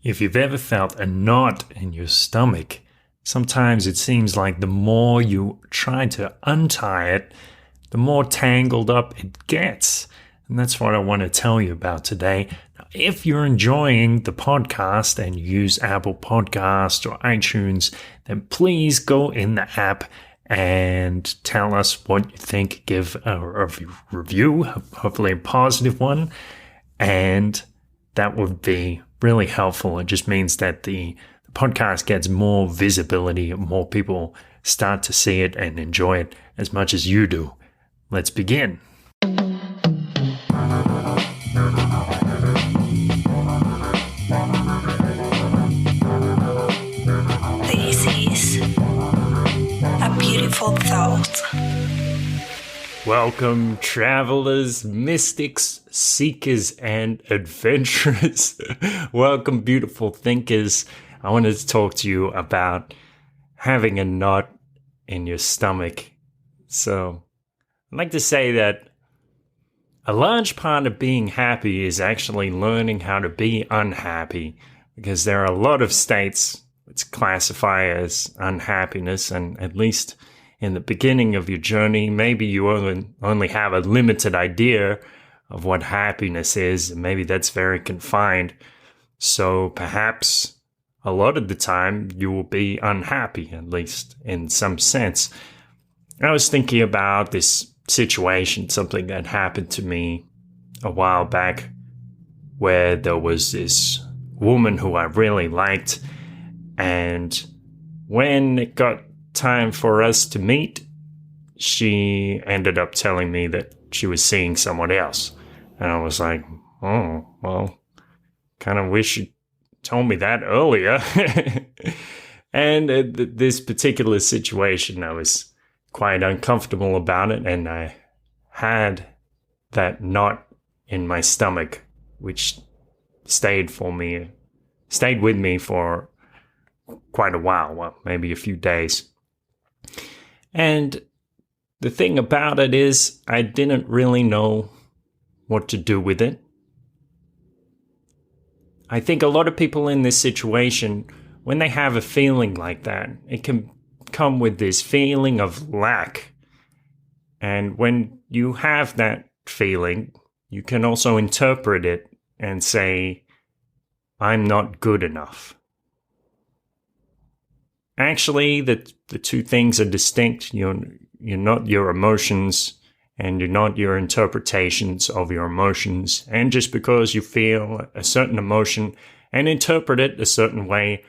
If you've ever felt a knot in your stomach, sometimes it seems like the more you try to untie it, the more tangled up it gets. And that's what I want to tell you about today. Now, if you're enjoying the podcast and you use Apple Podcasts or iTunes, then please go in the app and tell us what you think. Give a review, hopefully a positive one. And that would be really helpful. It just means that the podcast gets more visibility, more people start to see it and enjoy it as much as you do. Let's begin. This is a beautiful thought. Welcome, travelers, mystics, seekers, and adventurers. Welcome, beautiful thinkers. I wanted to talk to you about having a knot in your stomach. So, I'd like to say that a large part of being happy is actually learning how to be unhappy, because there are a lot of states which classify as unhappiness, and at least in the beginning of your journey, maybe you only have a limited idea of what happiness is, and maybe that's very confined. So perhaps a lot of the time you will be unhappy, at least in some sense. I was thinking about this situation, something that happened to me a while back, where there was this woman who I really liked, and when it got time for us to meet, she ended up telling me that she was seeing someone else. And I was like, oh, well, kind of wish you told me that earlier. And this particular situation, I was quite uncomfortable about it, and I had that knot in my stomach, which stayed with me for quite a while, well, maybe a few days. And the thing about it is, I didn't really know what to do with it. I think a lot of people in this situation, when they have a feeling like that, it can come with this feeling of lack. And when you have that feeling, you can also interpret it and say, I'm not good enough. Actually, the two things are distinct. You're not your emotions, and you're not your interpretations of your emotions. And just because you feel a certain emotion and interpret it a certain way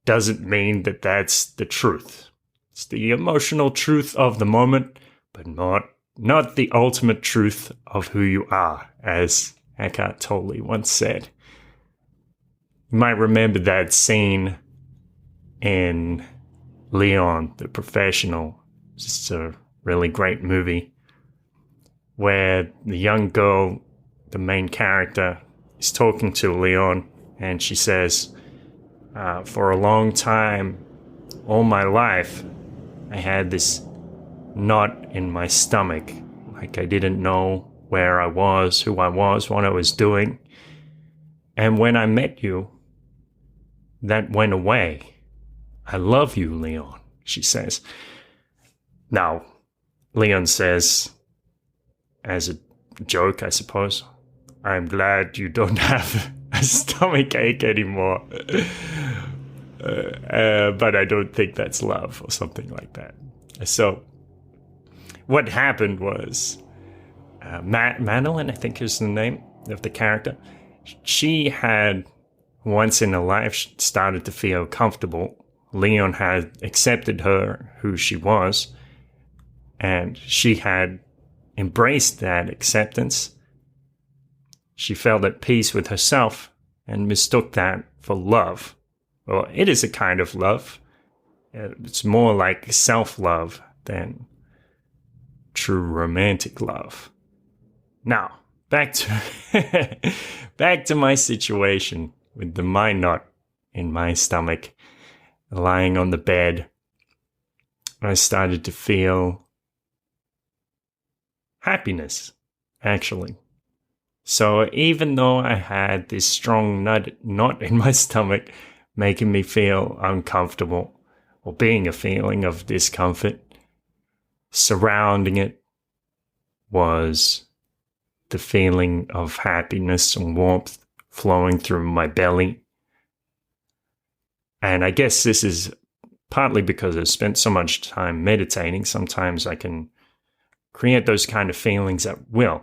doesn't mean that that's the truth. It's the emotional truth of the moment, but not the ultimate truth of who you are, as Eckhart Tolle once said. You might remember that scene in Leon, the Professional. It's just a really great movie where the young girl, the main character, is talking to Leon, and she says, for a long time, all my life, I had this knot in my stomach. Like I didn't know where I was, who I was, what I was doing. And when I met you, that went away. I love you, Leon, she says. Now, Leon says, as a joke, I suppose, I'm glad you don't have a stomach ache anymore. But I don't think that's love or something like that. So what happened was Madeline, I think is the name of the character. She had once in her life started to feel comfortable. Leon had accepted her, who she was, and she had embraced that acceptance. She felt at peace with herself and mistook that for love. Well, it is a kind of love. It's more like self-love than true romantic love. Now, back to my situation with the mind knot in my stomach. Lying on the bed, I started to feel happiness, actually. So even though I had this strong knot in my stomach making me feel uncomfortable or being a feeling of discomfort, surrounding it was the feeling of happiness and warmth flowing through my belly. And I guess this is partly because I've spent so much time meditating. Sometimes I can create those kind of feelings at will.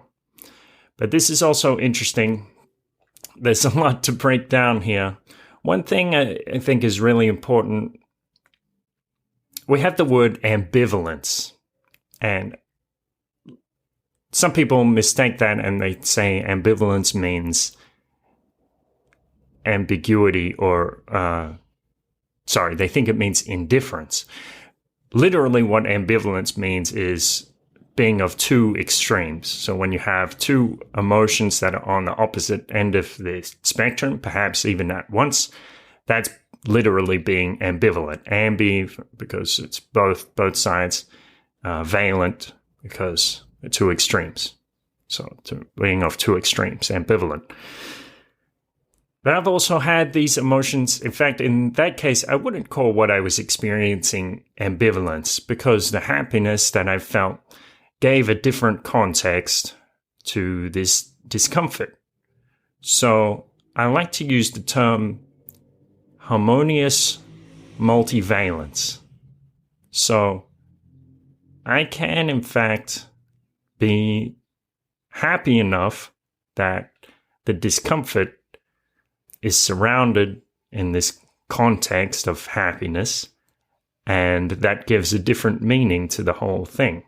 But this is also interesting. There's a lot to break down here. One thing I think is really important, we have the word ambivalence. And some people mistake that and they say ambivalence means ambiguity or, they think it means indifference. Literally what ambivalence means is being of two extremes. So when you have two emotions that are on the opposite end of the spectrum, perhaps even at once, that's literally being ambivalent. Ambi because it's both sides, valent because they're two extremes. So being of two extremes, ambivalent. But I've also had these emotions. In fact, in that case, I wouldn't call what I was experiencing ambivalence because the happiness that I felt gave a different context to this discomfort. So I like to use the term harmonious multivalence. So I can, in fact, be happy enough that the discomfort is surrounded in this context of happiness, and that gives a different meaning to the whole thing.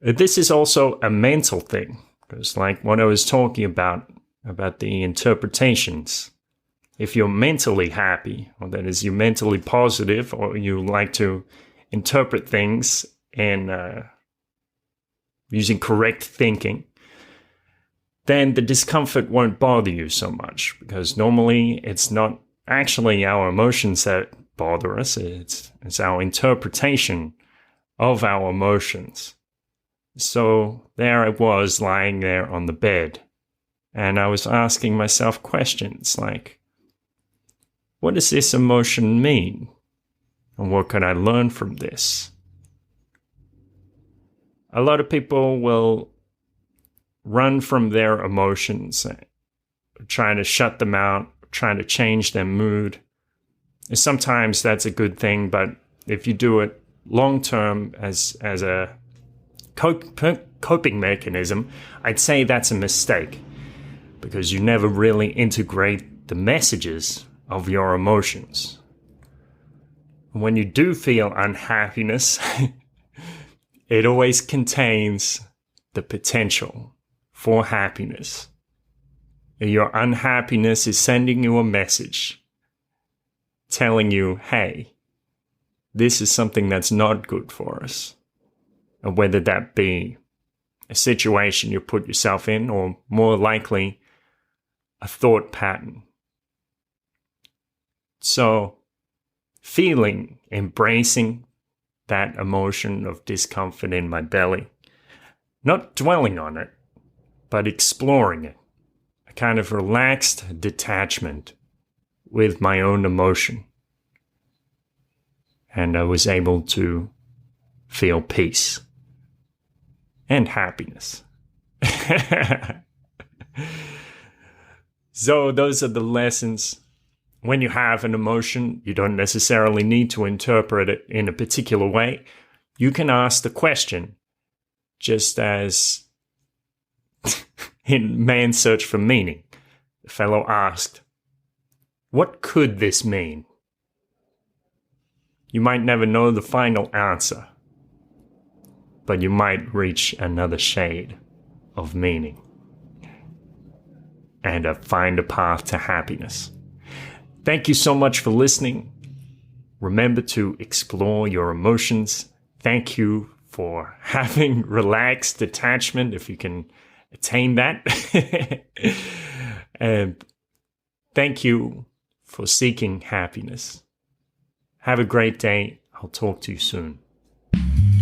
This is also a mental thing, because like what I was talking about the interpretations, if you're mentally happy, or that is you're mentally positive, or you like to interpret things in using correct thinking, then the discomfort won't bother you so much, because normally it's not actually our emotions that bother us, it's our interpretation of our emotions. So there I was lying there on the bed, and I was asking myself questions like, what does this emotion mean? And what can I learn from this? A lot of people will run from their emotions, trying to shut them out, trying to change their mood. And sometimes that's a good thing, but if you do it long term as a coping mechanism, I'd say that's a mistake, because you never really integrate the messages of your emotions. When you do feel unhappiness, it always contains the potential for happiness. Your unhappiness is sending you a message telling you, hey, this is something that's not good for us. And whether that be a situation you put yourself in, or more likely, a thought pattern. So, embracing that emotion of discomfort in my belly, not dwelling on it, but exploring it, a kind of relaxed detachment with my own emotion. And I was able to feel peace and happiness. So those are the lessons. When you have an emotion, you don't necessarily need to interpret it in a particular way. You can ask the question, just as in Man's Search for Meaning, the fellow asked, what could this mean? You might never know the final answer, but you might reach another shade of meaning and find a path to happiness. Thank you so much for listening. Remember to explore your emotions. Thank you for having relaxed detachment, if you can attain that. And thank you for seeking happiness. Have a great day. I'll talk to you soon.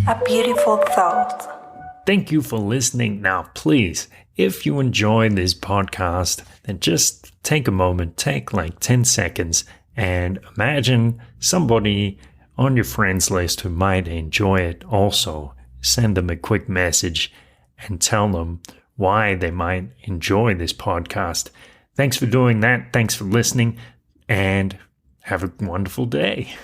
A beautiful thought. Thank you for listening. Now, please, if you enjoy this podcast, then just take a moment, take like 10 seconds, and imagine somebody on your friends list who might enjoy it also. Send them a quick message and tell them why they might enjoy this podcast. Thanks for doing that. Thanks for listening, and have a wonderful day.